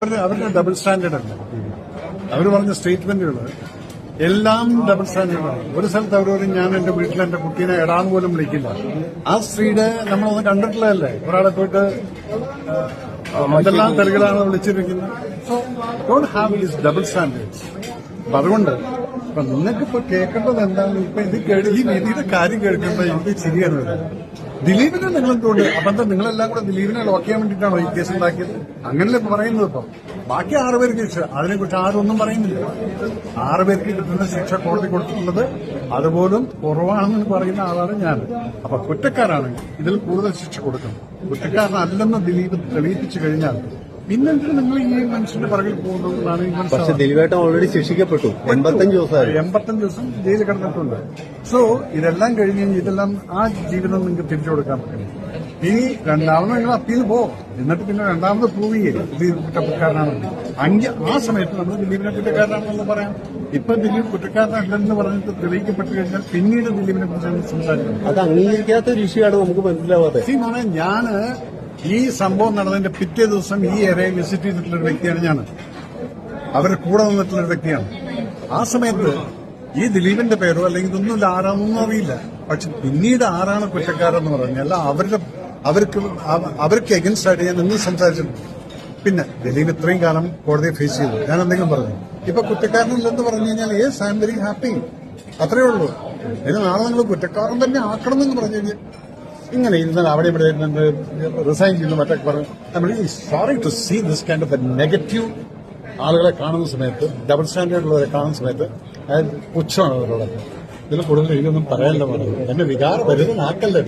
അവരുടെ double standard അല്ല. അവർ പറഞ്ഞ സ്റ്റേറ്റ്മെന്റുകൾ എല്ലാം ഡബിൾ സ്റ്റാൻഡേർഡാണ്. ഒരു സ്ഥലത്ത് അവർ പറയും ഞാൻ എന്റെ വീട്ടിൽ എന്റെ കുട്ടീനെ എടാന്ന് പോലും വിളിക്കില്ല. ആ സ്ത്രീയുടെ നമ്മളൊന്നും കണ്ടിട്ടുള്ളതല്ലേ. ഒരാളെ പോയിട്ട് എന്തെല്ലാം തെളികളാണ് വിളിച്ചിരിക്കുന്നത്. So don't have this double standards. അപ്പൊ അതുകൊണ്ട് ഇപ്പൊ നിങ്ങൾക്കിപ്പോ കേൾക്കേണ്ടത് എന്താണ്? ഇപ്പൊ ഈ രീതിയുടെ കാര്യം കേൾക്കുമ്പോ എനിക്ക് ശരിയാണ് വരുന്നത്. ദിലീപിനെ നിങ്ങളെന്തുകൊണ്ട് അപ്പം നിങ്ങളെല്ലാം കൂടെ ദിലീപിനെ ലോക്ക് ചെയ്യാൻ വേണ്ടിയിട്ടാണോ ഈ കേസ് ഉണ്ടാക്കിയത്? അങ്ങനല്ലേ പറയുന്നത്. ഇപ്പം ബാക്കി 6 പേർക്ക് ശിക്ഷ, അതിനെക്കുറിച്ച് ആരും ഒന്നും പറയുന്നില്ല. 6 പേർക്ക് കിട്ടുന്ന ശിക്ഷ കോടതി കൊടുത്തിട്ടുള്ളത് അതുപോലും കുറവാണെന്ന് പറയുന്ന ആളാണ് ഞാൻ. അപ്പൊ കുറ്റക്കാരാണെങ്കിൽ ഇതിൽ കൂടുതൽ ശിക്ഷ കൊടുക്കണം. കുറ്റക്കാരനല്ലെന്ന് ദിലീപ് തെളിയിപ്പിച്ചു കഴിഞ്ഞാൽ പിന്നെന്തിനും നിങ്ങൾ ഈ മനുഷ്യന്റെ പുറകിൽ പോകുന്നതാണ്. പക്ഷെ ദിലീപേട്ടൻ ഓൾറെഡി ശിക്ഷിക്കപ്പെട്ടു. 85 ദിവസം ജയിലിൽ കിടന്നിട്ടുണ്ട്. സോ ഇതെല്ലാം കഴിഞ്ഞ് ഇതെല്ലാം ആ ജീവിതം നിങ്ങൾക്ക് തിരിച്ചു കൊടുക്കാൻ പറ്റില്ല. ഇനി രണ്ടാമത് നിങ്ങൾ അപ്പീൽ പോകും. എന്നിട്ട് പിന്നെ രണ്ടാമത് പ്രൂവ് ചെയ്യും ദിലീപ് കുറ്റക്കാരനാണെന്ന്. ആ സമയത്ത് നമ്മൾ ദിലീപിനെ കുറ്റക്കാരനാണെന്ന് പറയാം. ഇപ്പൊ ദിലീപ് കുറ്റക്കാരനല്ലെന്ന് പറഞ്ഞിട്ട് തെളിയിക്കപ്പെട്ടു കഴിഞ്ഞാൽ പിന്നീട് ദിലീപിനെ കുറിച്ച് സംസാരിക്കണം. അത് അംഗീകരിക്കാത്ത ഒരു ഇഷ്യൂ ആണ് നമുക്ക് മനസ്സിലാവാതെ. ഞാന് ഈ സംഭവം നടന്നതിന്റെ പിറ്റേ ദിവസം ഈ ഏരിയയിൽ വിസിറ്റ് ചെയ്തിട്ടുള്ള ഒരു വ്യക്തിയാണ് ഞാൻ. അവരുടെ കൂടെ നിന്നിട്ടുള്ള ഒരു വ്യക്തിയാണ്. ആ സമയത്ത് ഈ ദിലീപിന്റെ പേരോ അല്ലെങ്കിൽ ഇതൊന്നുമില്ല, ആരാണെന്നൊന്നും അറിയില്ല. പക്ഷെ പിന്നീട് ആരാണ് കുറ്റക്കാരെന്ന് പറഞ്ഞാൽ അവർക്ക് എഗൻസ്റ്റ് ആയിട്ട് ഞാൻ ഇന്ന് സംസാരിച്ചിട്ടുണ്ട്. പിന്നെ ദിലീപ് ഇത്രയും കാലം കോടതിയെ ഫേസ് ചെയ്തു. ഞാൻ എന്തെങ്കിലും പറഞ്ഞു. ഇപ്പൊ കുറ്റക്കാരനില്ലെന്ന് പറഞ്ഞു കഴിഞ്ഞാൽ yes I am very happy. അത്രയേ ഉള്ളൂ. ഇതിന് നാളെ നിങ്ങൾ കുറ്റക്കാരൻ തന്നെ ആക്കണം എന്ന് പറഞ്ഞു കഴിഞ്ഞാൽ ഇങ്ങനെ ഇരുന്നാൽ അവിടെ ഇവിടെ റിസൈൻ ചെയ്യുന്നു മറ്റൊക്കെ പറഞ്ഞു. നമ്മൾ ഈ sorry to see this kind of a negative ആളുകളെ കാണുന്ന സമയത്ത്, ഡബിൾ സ്റ്റാൻഡേർഡുള്ളവരെ കാണുന്ന സമയത്ത് പുച്ഛമാണ് അവരോടൊക്കെ. ഇതിൽ കൂടുതൽ എനിക്കൊന്നും പറയാനില്ല പറഞ്ഞു. എന്റെ വികാരം വരുന്ന ആക്കല്ലേ.